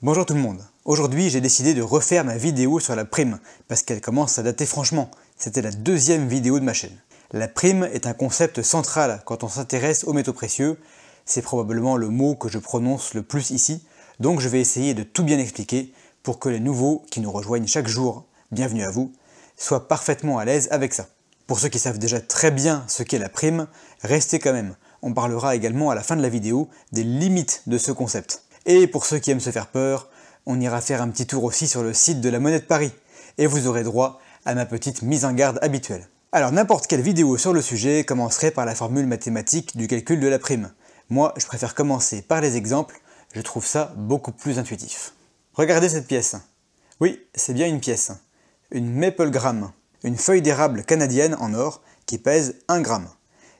Bonjour tout le monde. Aujourd'hui j'ai décidé de refaire ma vidéo sur la prime, parce qu'elle commence à dater franchement. C'était la deuxième vidéo de ma chaîne. La prime est un concept central quand on s'intéresse aux métaux précieux. C'est probablement le mot que je prononce le plus ici, donc je vais essayer de tout bien expliquer pour que les nouveaux qui nous rejoignent chaque jour, bienvenue à vous, soient parfaitement à l'aise avec ça. Pour ceux qui savent déjà très bien ce qu'est la prime, restez quand même. On parlera également à la fin de la vidéo des limites de ce concept. Et pour ceux qui aiment se faire peur, on ira faire un petit tour aussi sur le site de la Monnaie de Paris. Et vous aurez droit à ma petite mise en garde habituelle. Alors n'importe quelle vidéo sur le sujet commencerait par la formule mathématique du calcul de la prime. Moi, je préfère commencer par les exemples, je trouve ça beaucoup plus intuitif. Regardez cette pièce. Oui, c'est bien une pièce. Une Maple Gram, une feuille d'érable canadienne en or qui pèse 1 gramme.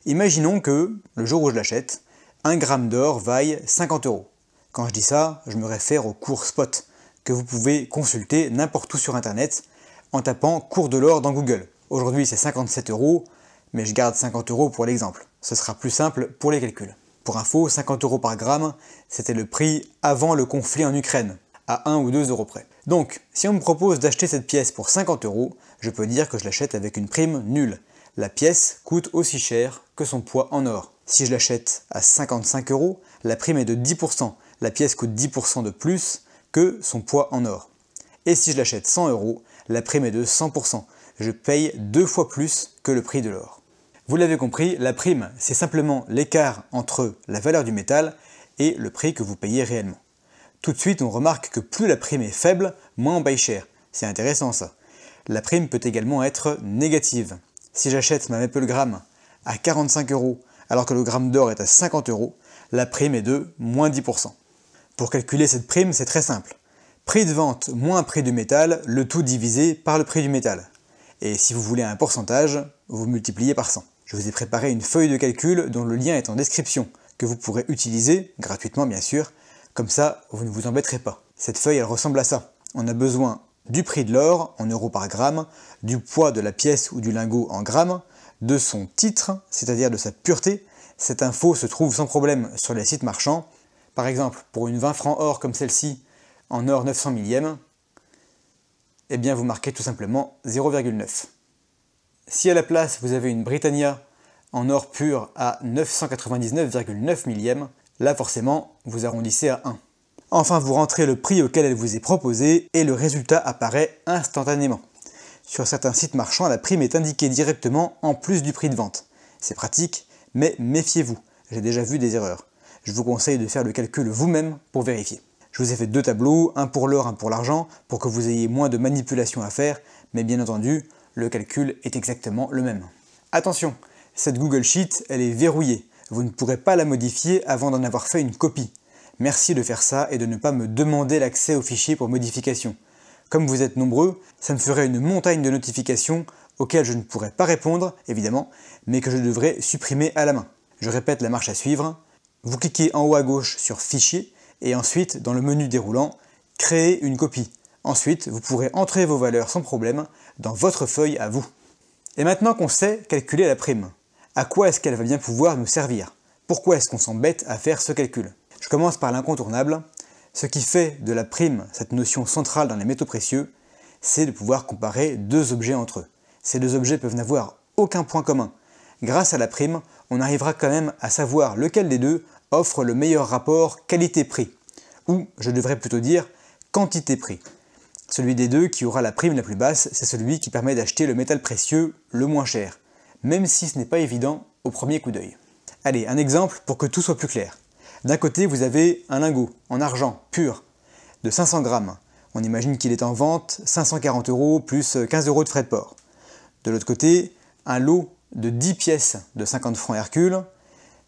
Imaginons que, le jour où je l'achète, 1 gramme d'or vaille 50 €. Quand je dis ça, je me réfère au cours spot, que vous pouvez consulter n'importe où sur internet en tapant cours de l'or dans Google. Aujourd'hui c'est 57 €, mais je garde 50 € pour l'exemple. Ce sera plus simple pour les calculs. Pour info, 50 € par gramme, c'était le prix avant le conflit en Ukraine, à 1 ou 2 € près. Donc, si on me propose d'acheter cette pièce pour 50 €, je peux dire que je l'achète avec une prime nulle. La pièce coûte aussi cher que son poids en or. Si je l'achète à 55 €, la prime est de 10%. La pièce coûte 10% de plus que son poids en or. Et si je l'achète 100 €, la prime est de 100%. Je paye 2 fois plus que le prix de l'or. Vous l'avez compris, la prime, c'est simplement l'écart entre la valeur du métal et le prix que vous payez réellement. Tout de suite, on remarque que plus la prime est faible, moins on paye cher. C'est intéressant ça. La prime peut également être négative. Si j'achète ma Maple Gram à 45 € alors que le gramme d'or est à 50 €, la prime est de moins 10%. Pour calculer cette prime, c'est très simple. Prix de vente moins prix du métal, le tout divisé par le prix du métal. Et si vous voulez un pourcentage, vous multipliez par 100. Je vous ai préparé une feuille de calcul dont le lien est en description, que vous pourrez utiliser, gratuitement bien sûr, comme ça vous ne vous embêterez pas. Cette feuille elle ressemble à ça. On a besoin du prix de l'or en euros par gramme, du poids de la pièce ou du lingot en grammes, de son titre, c'est-à-dire de sa pureté. Cette info se trouve sans problème sur les sites marchands. Par exemple, pour une 20 francs or comme celle-ci, en or 900 millième, eh bien vous marquez tout simplement 0,9. Si à la place vous avez une Britannia en or pur à 999,9 millième, là forcément vous arrondissez à 1. Enfin vous rentrez le prix auquel elle vous est proposée et le résultat apparaît instantanément. Sur certains sites marchands, la prime est indiquée directement en plus du prix de vente. C'est pratique, mais méfiez-vous, j'ai déjà vu des erreurs. Je vous conseille de faire le calcul vous-même pour vérifier. Je vous ai fait 2 tableaux, un pour l'or, un pour l'argent, pour que vous ayez moins de manipulations à faire, mais bien entendu, le calcul est exactement le même. Attention, cette Google Sheet, elle est verrouillée. Vous ne pourrez pas la modifier avant d'en avoir fait une copie. Merci de faire ça et de ne pas me demander l'accès au fichier pour modification. Comme vous êtes nombreux, ça me ferait une montagne de notifications auxquelles je ne pourrais pas répondre, évidemment, mais que je devrais supprimer à la main. Je répète la marche à suivre. Vous cliquez en haut à gauche sur Fichier et ensuite, dans le menu déroulant, Créer une copie. Ensuite, vous pourrez entrer vos valeurs sans problème dans votre feuille à vous. Et maintenant qu'on sait calculer la prime, à quoi est-ce qu'elle va bien pouvoir nous servir? Pourquoi est-ce qu'on s'embête à faire ce calcul? Je commence par l'incontournable. Ce qui fait de la prime cette notion centrale dans les métaux précieux, c'est de pouvoir comparer 2 objets entre eux. Ces 2 objets peuvent n'avoir aucun point commun. Grâce à la prime, on arrivera quand même à savoir lequel des deux offre le meilleur rapport qualité-prix, ou je devrais plutôt dire quantité-prix. Celui des deux qui aura la prime la plus basse, c'est celui qui permet d'acheter le métal précieux le moins cher, même si ce n'est pas évident au premier coup d'œil. Allez, un exemple pour que tout soit plus clair. D'un côté, vous avez un lingot en argent pur de 500 grammes. On imagine qu'il est en vente 540 € plus 15 € de frais de port. De l'autre côté, un lot de 10 pièces de 50 francs Hercule.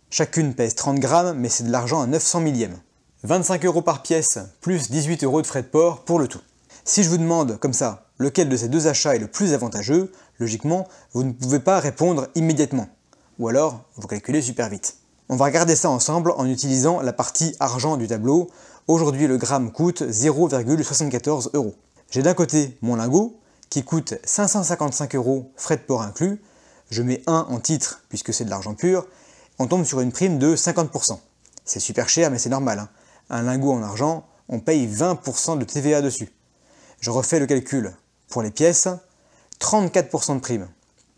Chacune pèse 30 grammes, mais c'est de l'argent à 900 millièmes. 25 € par pièce, plus 18 € de frais de port pour le tout. Si je vous demande, comme ça, lequel de ces 2 achats est le plus avantageux, logiquement, vous ne pouvez pas répondre immédiatement. Ou alors, vous calculez super vite. On va regarder ça ensemble en utilisant la partie argent du tableau. Aujourd'hui, le gramme coûte 0,74 €. J'ai d'un côté mon lingot, qui coûte 555 € frais de port inclus. Je mets 1 en titre, puisque c'est de l'argent pur. On tombe sur une prime de 50%. C'est super cher, mais c'est normal. Un lingot en argent, on paye 20% de TVA dessus. Je refais le calcul. Pour les pièces, 34% de prime.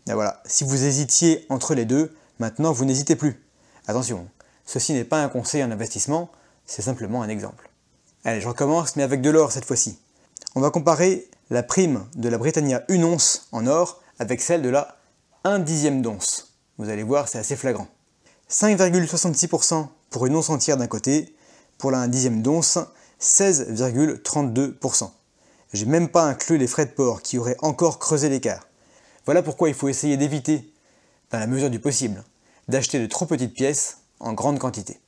Et voilà, si vous hésitiez entre les deux, maintenant vous n'hésitez plus. Attention, ceci n'est pas un conseil en investissement, c'est simplement un exemple. Allez, je recommence, mais avec de l'or cette fois-ci. On va comparer la prime de la Britannia 1 once en or avec celle de la 1/10 d'once. Vous allez voir, c'est assez flagrant. 5,66% pour une once entière d'un côté, pour la 1/10 d'once, 16,32%. J'ai même pas inclus les frais de port qui auraient encore creusé l'écart. Voilà pourquoi il faut essayer d'éviter, dans la mesure du possible, d'acheter de trop petites pièces en grande quantité.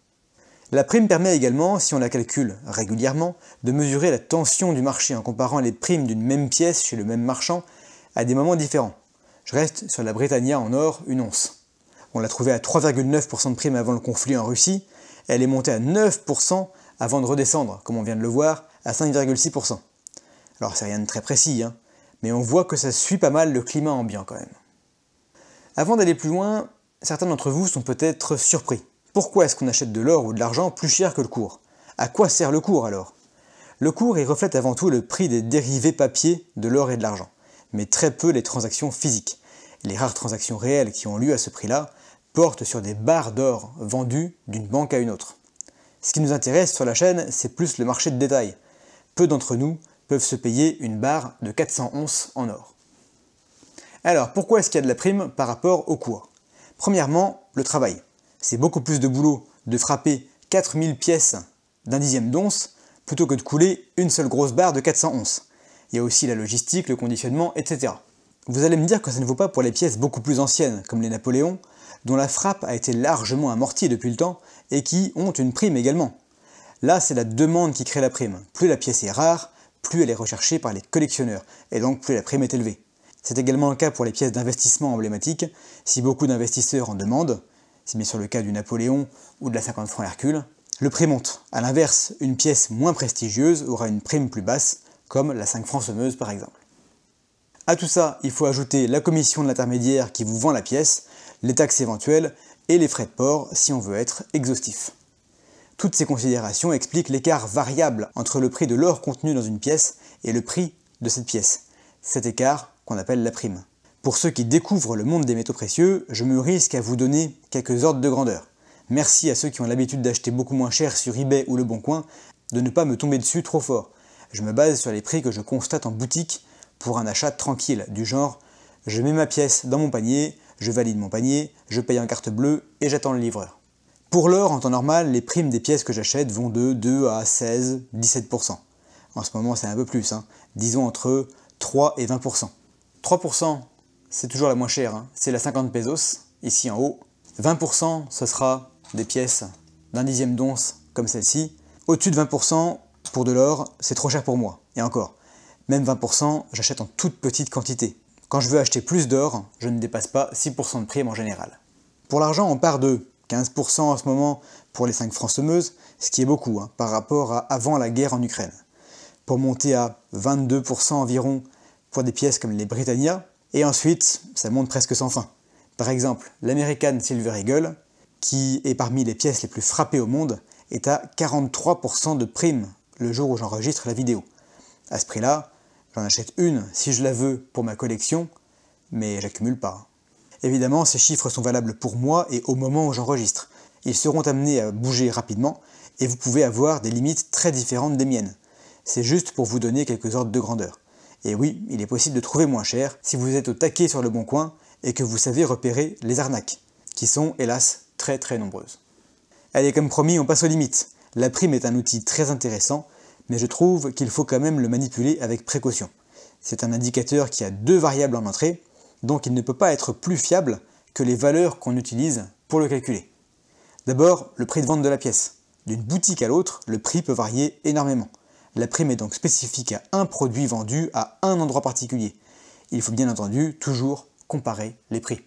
La prime permet également, si on la calcule régulièrement, de mesurer la tension du marché en comparant les primes d'une même pièce chez le même marchand à des moments différents. Je reste sur la Britannia en or 1 once. On l'a trouvée à 3,9% de prime avant le conflit en Russie, elle est montée à 9% avant de redescendre, comme on vient de le voir, à 5,6%. Alors c'est rien de très précis, mais on voit que ça suit pas mal le climat ambiant quand même. Avant d'aller plus loin, certains d'entre vous sont peut-être surpris. Pourquoi est-ce qu'on achète de l'or ou de l'argent plus cher que le cours? À quoi sert le cours alors? Le cours il reflète avant tout le prix des dérivés papier de l'or et de l'argent, mais très peu les transactions physiques. Les rares transactions réelles qui ont lieu à ce prix-là portent sur des barres d'or vendues d'une banque à une autre. Ce qui nous intéresse sur la chaîne, c'est plus le marché de détail. Peu d'entre nous peuvent se payer une barre de 400 onces en or. Alors, pourquoi est-ce qu'il y a de la prime par rapport au cours? Premièrement, le travail. C'est beaucoup plus de boulot de frapper 4000 pièces d'1/10 d'once plutôt que de couler une seule grosse barre de 400 onces. Il y a aussi la logistique, le conditionnement, etc. Vous allez me dire que ça ne vaut pas pour les pièces beaucoup plus anciennes, comme les Napoléons, dont la frappe a été largement amortie depuis le temps et qui ont une prime également. Là, c'est la demande qui crée la prime. Plus la pièce est rare, plus elle est recherchée par les collectionneurs, et donc plus la prime est élevée. C'est également le cas pour les pièces d'investissement emblématiques. Si beaucoup d'investisseurs en demandent, c'est bien sûr le cas du Napoléon ou de la 50 francs Hercule, le prix monte. A l'inverse, une pièce moins prestigieuse aura une prime plus basse, comme la 5 francs semeuse par exemple. A tout ça, il faut ajouter la commission de l'intermédiaire qui vous vend la pièce, les taxes éventuelles et les frais de port si on veut être exhaustif. Toutes ces considérations expliquent l'écart variable entre le prix de l'or contenu dans une pièce et le prix de cette pièce. Cet écart qu'on appelle la prime. Pour ceux qui découvrent le monde des métaux précieux, je me risque à vous donner quelques ordres de grandeur. Merci à ceux qui ont l'habitude d'acheter beaucoup moins cher sur eBay ou Le Bon Coin, de ne pas me tomber dessus trop fort. Je me base sur les prix que je constate en boutique pour un achat tranquille, du genre je mets ma pièce dans mon panier, je valide mon panier, je paye en carte bleue et j'attends le livreur. Pour l'or, en temps normal, les primes des pièces que j'achète vont de 2 à 16, 17%. En ce moment, c'est un peu plus, disons entre 3 et 20%. 3%, c'est toujours la moins chère, c'est la 50 pesos, ici en haut. 20%, ce sera des pièces d'1/10 d'once, comme celle-ci. Au-dessus de 20%, pour de l'or, c'est trop cher pour moi. Et encore, même 20%, j'achète en toute petite quantité. Quand je veux acheter plus d'or, je ne dépasse pas 6% de prime en général. Pour l'argent, on part de 15% en ce moment pour les 5 francs semeuses, ce qui est beaucoup par rapport à avant la guerre en Ukraine. Pour monter à 22% environ pour des pièces comme les Britannia, et ensuite, ça monte presque sans fin. Par exemple, l'American Silver Eagle, qui est parmi les pièces les plus frappées au monde, est à 43% de prime le jour où j'enregistre la vidéo. À ce prix-là, j'en achète une si je la veux pour ma collection, mais j'accumule pas. Évidemment, ces chiffres sont valables pour moi et au moment où j'enregistre. Ils seront amenés à bouger rapidement et vous pouvez avoir des limites très différentes des miennes. C'est juste pour vous donner quelques ordres de grandeur. Et oui, il est possible de trouver moins cher si vous êtes au taquet sur Le Bon Coin et que vous savez repérer les arnaques, qui sont, hélas, très très nombreuses. Allez, comme promis, on passe aux limites. La prime est un outil très intéressant, mais je trouve qu'il faut quand même le manipuler avec précaution. C'est un indicateur qui a 2 variables en entrée, donc il ne peut pas être plus fiable que les valeurs qu'on utilise pour le calculer. D'abord, le prix de vente de la pièce. D'une boutique à l'autre, le prix peut varier énormément. La prime est donc spécifique à un produit vendu à un endroit particulier. Il faut bien entendu toujours comparer les prix.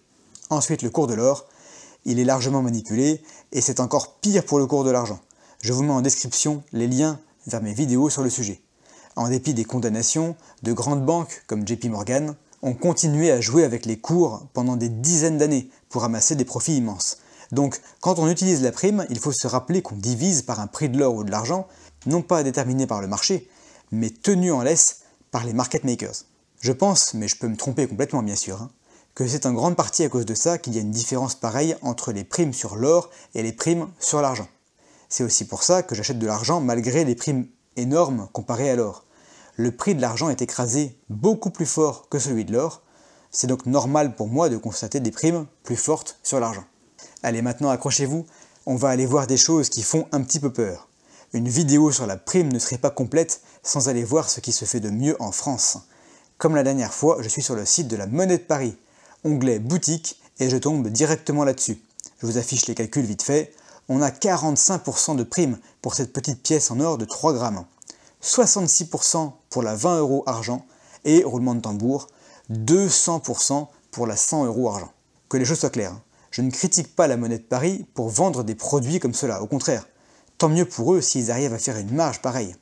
Ensuite, le cours de l'or. Il est largement manipulé et c'est encore pire pour le cours de l'argent. Je vous mets en description les liens vers mes vidéos sur le sujet. En dépit des condamnations, de grandes banques comme JP Morgan ont continué à jouer avec les cours pendant des dizaines d'années pour amasser des profits immenses. Donc, quand on utilise la prime, il faut se rappeler qu'on divise par un prix de l'or ou de l'argent non pas déterminés par le marché, mais tenus en laisse par les market makers. Je pense, mais je peux me tromper complètement bien sûr, que c'est en grande partie à cause de ça qu'il y a une différence pareille entre les primes sur l'or et les primes sur l'argent. C'est aussi pour ça que j'achète de l'argent malgré les primes énormes comparées à l'or. Le prix de l'argent est écrasé beaucoup plus fort que celui de l'or, c'est donc normal pour moi de constater des primes plus fortes sur l'argent. Allez, maintenant accrochez-vous, on va aller voir des choses qui font un petit peu peur. Une vidéo sur la prime ne serait pas complète sans aller voir ce qui se fait de mieux en France. Comme la dernière fois, je suis sur le site de la Monnaie de Paris, onglet boutique, et je tombe directement là-dessus. Je vous affiche les calculs vite fait. On a 45% de prime pour cette petite pièce en or de 3 grammes, 66% pour la 20 € argent et, roulement de tambour, 200% pour la 100 € argent. Que les choses soient claires, je ne critique pas la Monnaie de Paris pour vendre des produits comme cela, au contraire. Tant mieux pour eux s'ils arrivent à faire une marge pareille.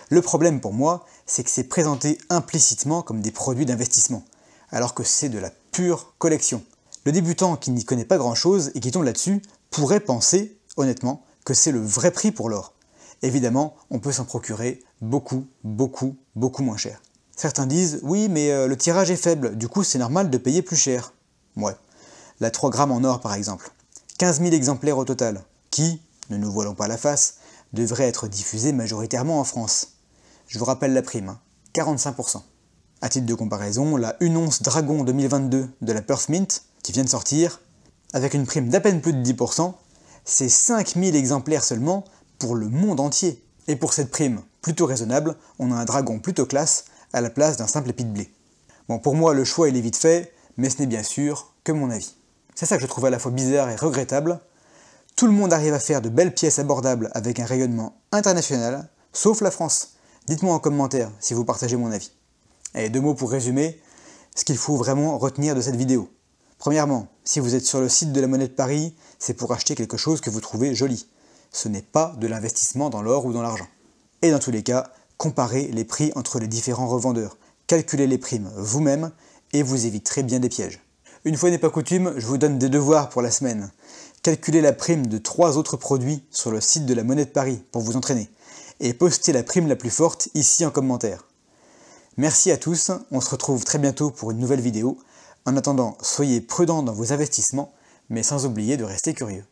Le problème pour moi, c'est que c'est présenté implicitement comme des produits d'investissement, alors que c'est de la pure collection. Le débutant qui n'y connaît pas grand-chose et qui tombe là-dessus pourrait penser, honnêtement, que c'est le vrai prix pour l'or. Évidemment, on peut s'en procurer beaucoup moins cher. Certains disent « oui, mais le tirage est faible, du coup c'est normal de payer plus cher ». Ouais. La 3 grammes en or par exemple. 15 000 exemplaires au total, qui, ne nous voilons pas la face, devraient être diffusés majoritairement en France. Je vous rappelle la prime, 45%. A titre de comparaison, la 1 once Dragon 2022 de la Perth Mint, qui vient de sortir, avec une prime d'à peine plus de 10%, c'est 5000 exemplaires seulement pour le monde entier. Et pour cette prime plutôt raisonnable, on a un dragon plutôt classe à la place d'un simple épi de blé. Bon, pour moi, le choix il est vite fait, mais ce n'est bien sûr que mon avis. C'est ça que je trouve à la fois bizarre et regrettable. Tout le monde arrive à faire de belles pièces abordables avec un rayonnement international, sauf la France. Dites-moi en commentaire si vous partagez mon avis. Et 2 mots pour résumer, ce qu'il faut vraiment retenir de cette vidéo. Premièrement, si vous êtes sur le site de la Monnaie de Paris, c'est pour acheter quelque chose que vous trouvez joli. Ce n'est pas de l'investissement dans l'or ou dans l'argent. Et dans tous les cas, comparez les prix entre les différents revendeurs. Calculez les primes vous-même et vous éviterez bien des pièges. Une fois n'est pas coutume, je vous donne des devoirs pour la semaine. Calculez la prime de 3 autres produits sur le site de la Monnaie de Paris pour vous entraîner. Et postez la prime la plus forte ici en commentaire. Merci à tous, on se retrouve très bientôt pour une nouvelle vidéo. En attendant, soyez prudents dans vos investissements, mais sans oublier de rester curieux.